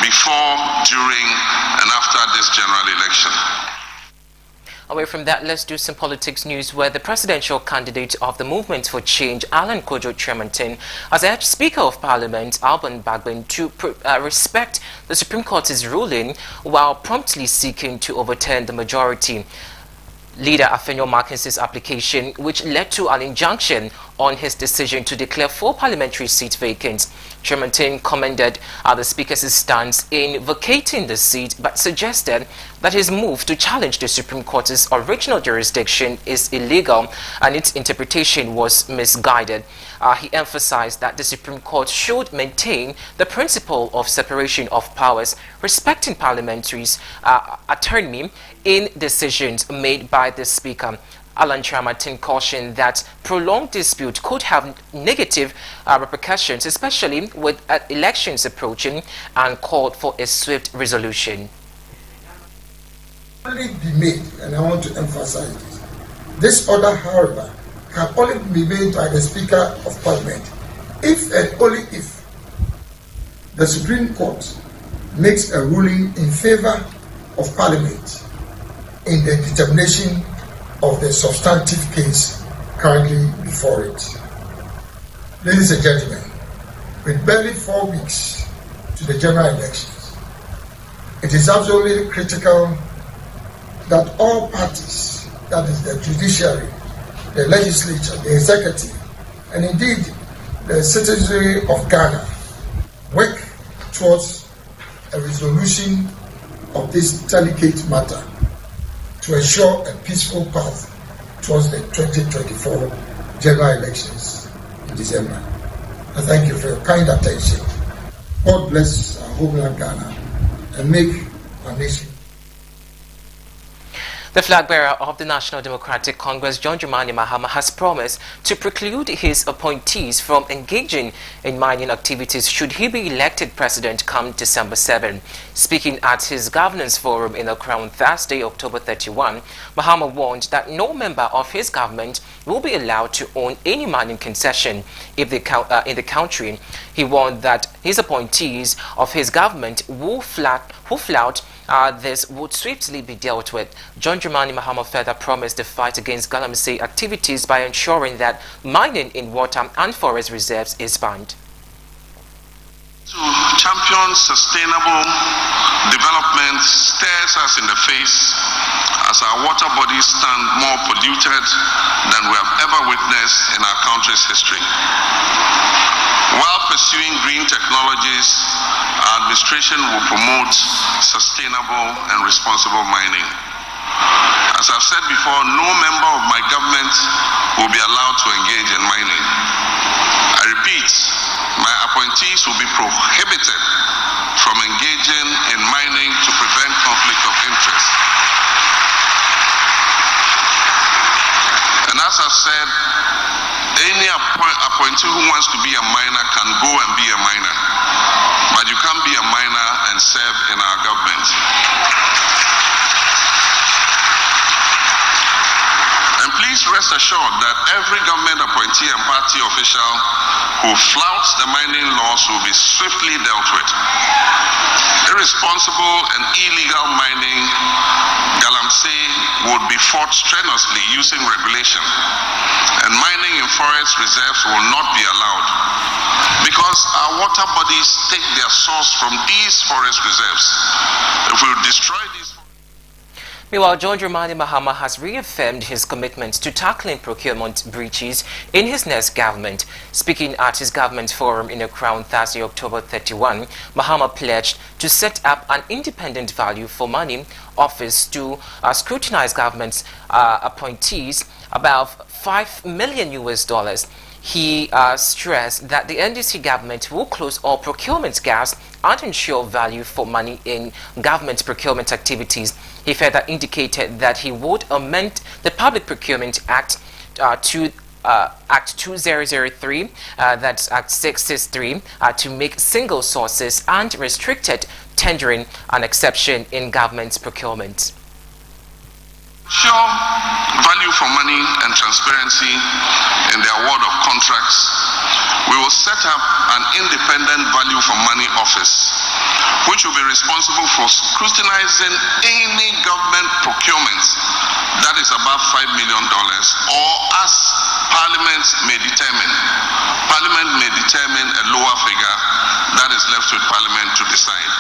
before, during, and after this general election. Away from that, let's do some politics news where the presidential candidate of the Movement for Change, Alan Kojo Tremontin, has urged Speaker of Parliament, Alban Bagbin, to respect the Supreme Court's ruling while promptly seeking to overturn the majority Leader Afenyo Markins's application, which led to an injunction on his decision to declare 4 parliamentary seats vacant. Tremontin commended the Speaker's stance in vacating the seat, but suggested that his move to challenge the Supreme Court's original jurisdiction is illegal and its interpretation was misguided. He emphasized that the Supreme Court should maintain the principle of separation of powers, respecting parliamentaries' autonomy in decisions made by the Speaker. Alan Tremontin cautioned that prolonged dispute could have negative repercussions, especially with elections approaching, and called for a swift resolution. Only be made, and I want to emphasize this. This order, however, can only be made by the Speaker of Parliament if and only if the Supreme Court makes a ruling in favor of Parliament in the determination of the substantive case currently before it. Ladies and gentlemen, with barely 4 weeks to the general elections, it is absolutely critical that all parties, that is the judiciary, the legislature, the executive, and indeed the citizenry of Ghana work towards a resolution of this delicate matter to ensure a peaceful path towards the 2024 general elections in December. I thank you for your kind attention. God bless our homeland Ghana and make our nation. The flag bearer of the National Democratic Congress, John Dramani Mahama, has promised to preclude his appointees from engaging in mining activities should he be elected president come December 7. Speaking at his governance forum in Accra on Thursday, October 31, Mahama warned that no member of his government will be allowed to own any mining concession in the country. He warned that his appointees of his government who flout this would swiftly be dealt with. John Dramani Mahama further promised the fight against galamsey activities by ensuring that mining in water and forest reserves is banned. To champion sustainable development stares us in the face as our water bodies stand more polluted than we have ever witnessed in our country's history. While pursuing green technologies, our administration will promote sustainable and responsible mining. As I've said before, no member of my government will be allowed to engage in mining. I repeat, my appointees will be prohibited from engaging in mining to prevent conflict of interest. And as I've said, any appointee who wants to be a miner can go and be a miner, but you can't be a miner and serve in our government. And please rest assured that every government appointee and party official who flouts the mining laws will be swiftly dealt with. Irresponsible and illegal mining, galamsey, would be fought strenuously using regulation, and mining in forest reserves will not be allowed because our water bodies take their source from these forest reserves. If we destroy these. Meanwhile, John Dramani Mahama has reaffirmed his commitment to tackling procurement breaches in his next government. Speaking at his government forum in Accra on Thursday, October 31, Mahama pledged to set up an independent value for money office to scrutinize government's appointees about $5 million. He stressed that the NDC government will close all procurement gaps and ensure value for money in government procurement activities. He further indicated that he would amend the Public Procurement Act Act 2003, that's Act 663, to make single sources and restricted tendering an exception in government procurement. Sure, value for money and transparency in the award of contracts We will set up an independent value for money office, which will be responsible for scrutinizing any government procurement that is above $5 million, or as Parliament may determine. Parliament may determine a lower figure. That is left with Parliament to decide.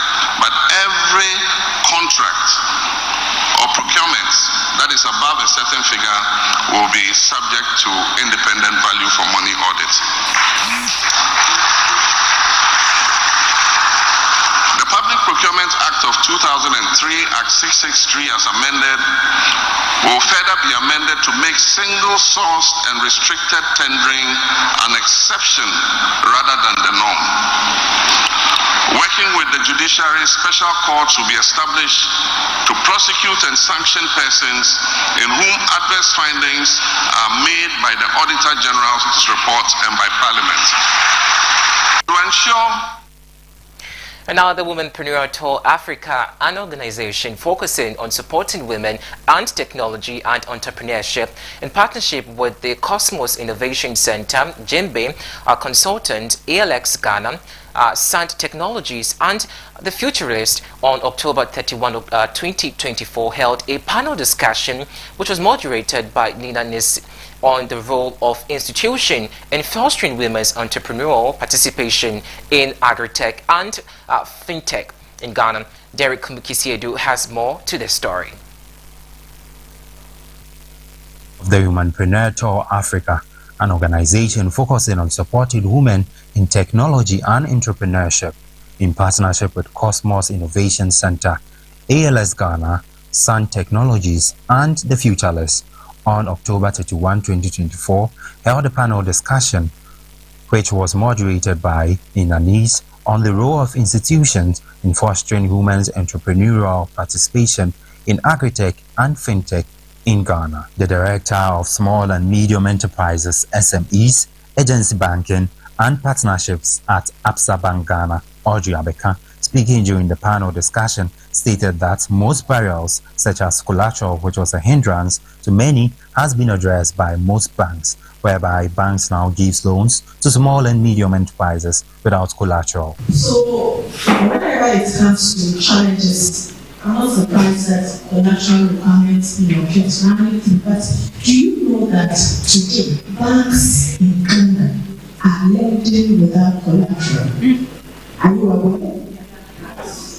But every contract or procurement that is above a certain figure will be subject to independent value for money audit. The Public Procurement Act of 2003, Act 663 as amended, will further be amended to make single-sourced and restricted tendering an exception rather than the norm. Working with the judiciary, special courts will be established to prosecute and sanction persons in whom adverse findings are made by the Auditor General's report and by Parliament. To ensure. And now the Womenpreneur Tour Africa, an organization focusing on supporting women and technology and entrepreneurship in partnership with the Cosmos Innovation Center, Jimbe, our consultant, ALX Ghana, Sant Technologies and The Futurist on October 31, 2024 held a panel discussion which was moderated by Nina Nis on the role of institution in fostering women's entrepreneurial participation in agri-tech and fintech in Ghana. Derek Kumukisiedu has more to this story. The Womenpreneur Tour Africa, an organization focusing on supporting women in technology and entrepreneurship in partnership with Cosmos Innovation Center, ALS Ghana, Sant Technologies and The Futurist, on October 31, 2024, held a panel discussion which was moderated by Nina Nis on the role of institutions in fostering women's entrepreneurial participation in agri-tech and fintech in Ghana. The Director of Small and Medium Enterprises SMEs, Agency Banking and Partnerships at Absa Bank Ghana, Audrey Abeka, speaking during the panel discussion, stated that most barriers, such as collateral, which was a hindrance to many, has been addressed by most banks, whereby banks now give loans to small and medium enterprises without collateral. So, whenever it comes to challenges, I'm not surprised that collateral requirements keeps running, but do you know that today banks in Ghana are lending without collateral? Are you aware?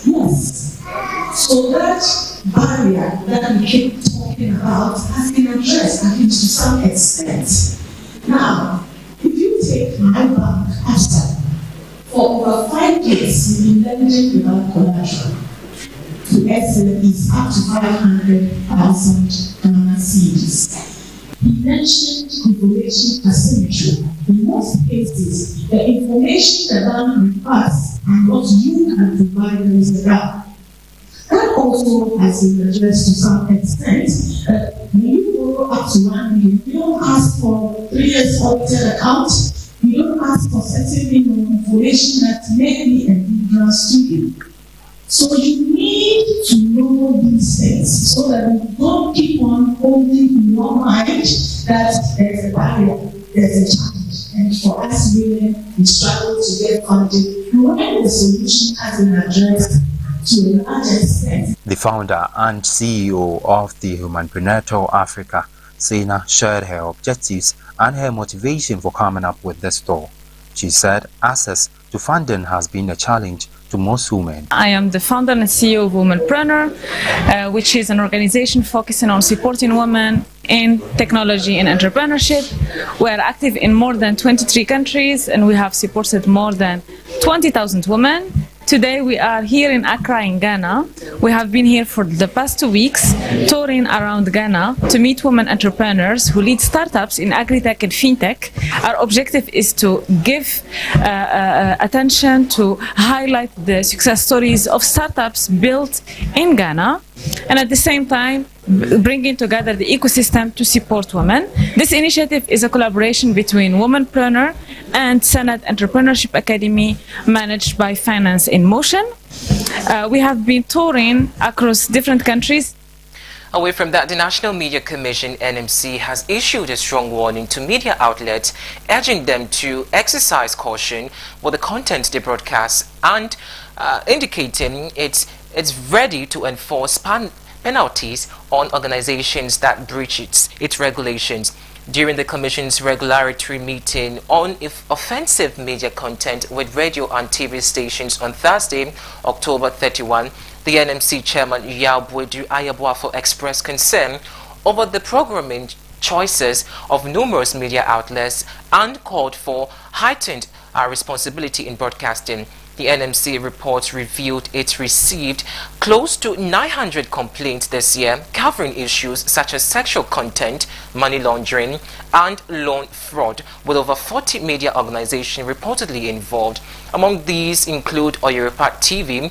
Yes. So that barrier that we keep talking about has been addressed, at least to some extent. Now, if you take my bank, Absa, for over 5 years, we've been lending without collateral to SMEs up to 500,000 Ghana cedis. He mentioned information asymmetry. In most cases, the information the bank requires and what you can provide is a gap. That also has been addressed to some extent. When you borrow up to 1 million, you don't ask for 3 years audited account. You don't ask for certain information that may be a hindrance to you. So you need to know these things so that you don't keep on holding in your mind that there's a barrier, there's a challenge. And for us women, we struggle to get funding. And when the solution has been addressed to a large extent. The founder and CEO of the Womenpreneur Tour Africa, Sena, shared her objectives and her motivation for coming up with this tour. She said access to funding has been a challenge to most women. I am the founder and CEO of Womenpreneur, which is an organization focusing on supporting women in technology and entrepreneurship. We are active in more than 23 countries and we have supported more than 20,000 women. Today we are here in Accra in Ghana. We have been here for the past 2 weeks touring around Ghana to meet women entrepreneurs who lead startups in agri-tech and fintech. Our objective is to give attention to highlight the success stories of startups built in Ghana and at the same time bringing together the ecosystem to support women. This initiative is a collaboration between Womenpreneur and Senate Entrepreneurship Academy managed by Finance in Motion. We have been touring across different countries. Away from that, the National Media Commission, NMC, has issued a strong warning to media outlets, urging them to exercise caution with the content they broadcast and indicating it's ready to enforce penalties on organizations that breach its regulations. During the Commission's regulatory meeting on offensive media content with radio and TV stations on Thursday, October 31, the NMC chairman Yabuedu Ayabuafo expressed concern over the programming choices of numerous media outlets and called for heightened responsibility in broadcasting. The NMC report revealed it received close to 900 complaints this year covering issues such as sexual content, money laundering and loan fraud, with over 40 media organizations reportedly involved. Among these include Oyeripa TV,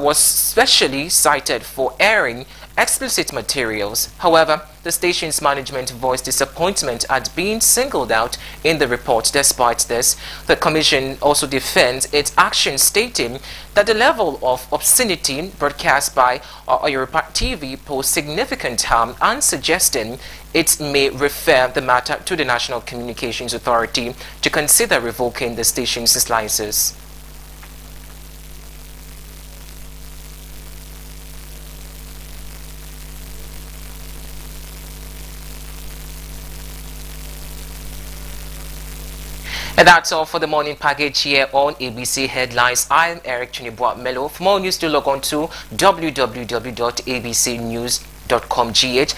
was specially cited for airing explicit materials. However, the station's management voiced disappointment at being singled out in the report. Despite this, the Commission also defends its action, stating that the level of obscenity broadcast by Oyeripa TV posed significant harm and suggesting it may refer the matter to the National Communications Authority to consider revoking the station's license. And that's all for the morning package here on ABC Headlines. I am Eric Chunibwa Melo. For more news, do log on to www.abcnews.com.gh.